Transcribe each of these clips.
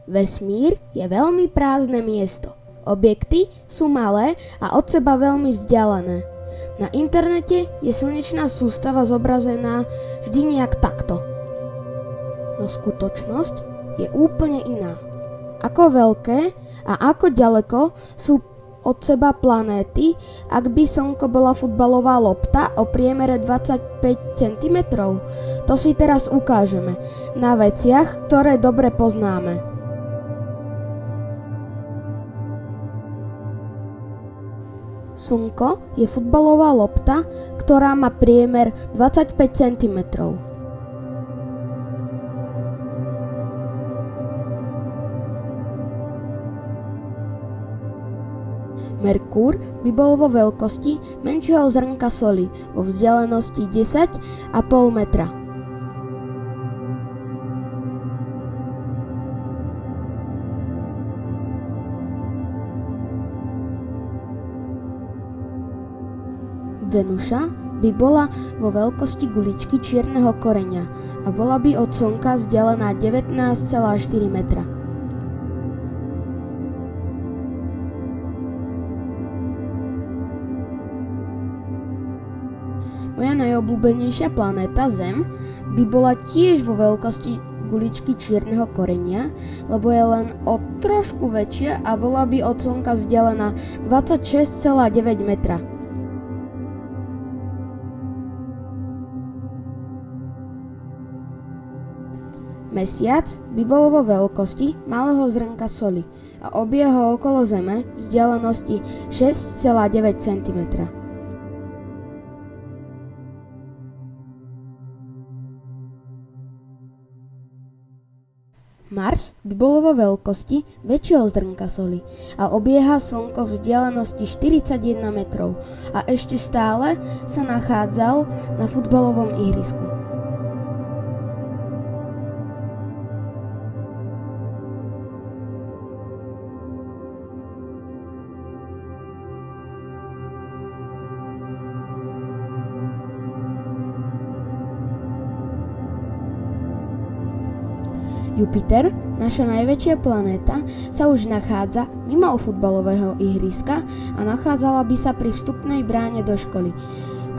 Vesmír je veľmi prázdne miesto. Objekty sú malé a od seba veľmi vzdialené. Na internete je slnečná sústava zobrazená vždy nejak takto. No skutočnosť je úplne iná. Ako veľké a ako ďaleko sú od seba planéty, ak by Slnko bola futbalová lopta o priemere 25 cm? To si teraz ukážeme na veciach, ktoré dobre poznáme. Slnko je futbalová lopta, ktorá má priemer 25 cm. Merkúr by bol vo veľkosti menšieho zrnka soli vo vzdialenosti 10,5 metra. Venuša by bola vo veľkosti guličky čierneho koreňa a bola by od Slnka vzdialená 19,4 metra. Moja najobľúbenejšia planéta Zem by bola tiež vo veľkosti guličky čierneho koreňa, lebo je len o trošku väčšia a bola by od Slnka vzdialená 26,9 metra. Mesiac by bol vo veľkosti malého zrnka soli a obiehol okolo Zeme vzdialenosti 6,9 cm. Mars by bol vo veľkosti väčšieho zrnka soli a obieha Slnko v vzdialenosti 41 metrov a ešte stále sa nachádzal na futbalovom ihrisku. Jupiter, naša najväčšia planéta, sa už nachádza mimo futbalového ihriska a nachádzala by sa pri vstupnej bráne do školy,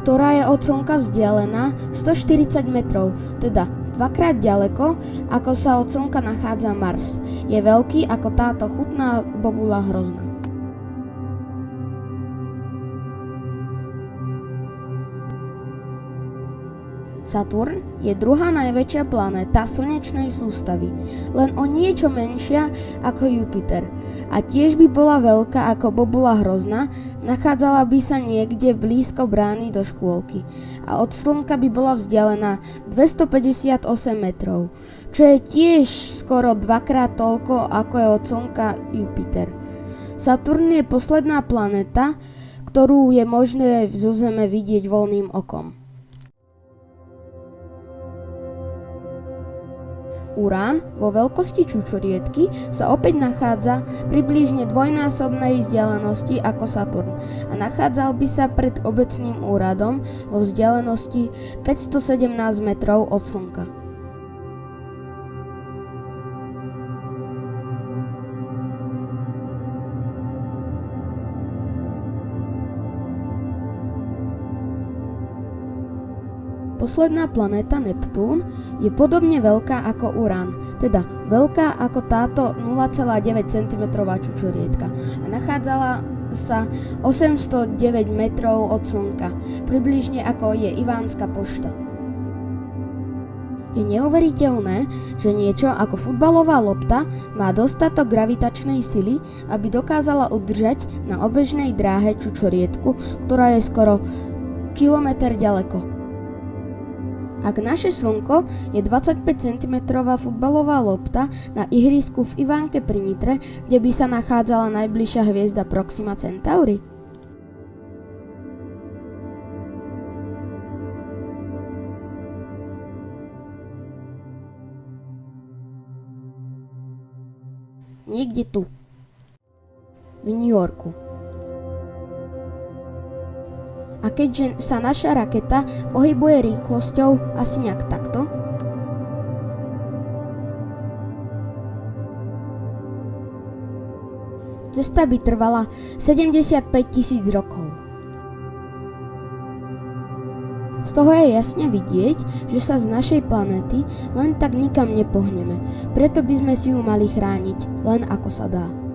ktorá je od Slnka vzdialená 140 metrov, teda dvakrát ďaleko, ako sa od Slnka nachádza Mars. Je veľký ako táto chutná bobula hrozná. Saturn je druhá najväčšia planéta slnečnej sústavy, len o niečo menšia ako Jupiter. A tiež by bola veľká ako bobula hrozna, nachádzala by sa niekde blízko brány do škôlky a od Slnka by bola vzdialená 258 metrov, čo je tiež skoro dvakrát toľko ako je od Slnka Jupiter. Saturn je posledná planéta, ktorú je možné zo Zeme vidieť voľným okom. Urán vo veľkosti čučoriedky sa opäť nachádza približne dvojnásobnej vzdialenosti ako Saturn a nachádzal by sa pred obecným úradom vo vzdialenosti 517 metrov od Slnka. Posledná planéta Neptún je podobne veľká ako Urán, teda veľká ako táto 0,9 cm čučoriedka a nachádzala sa 809 metrov od Slnka, približne ako je Ivánska pošta. Je neuveriteľné, že niečo ako futbalová lopta má dostatok gravitačnej sily, aby dokázala udržať na obežnej dráhe čučoriedku, ktorá je skoro kilometer ďaleko. Ak naše Slnko je 25 cm futbalová lopta na ihrisku v Ivánke pri Nitre, kde by sa nachádzala najbližšia hviezda Proxima Centauri? Niekde tu, v New Yorku. A keďže sa naša raketa pohybuje rýchlosťou asi nejak takto, Cesta by trvala 75 000 rokov. Z toho je jasne vidieť, že sa z našej planéty len tak nikam nepohneme, preto by sme si ju mali chrániť, len ako sa dá.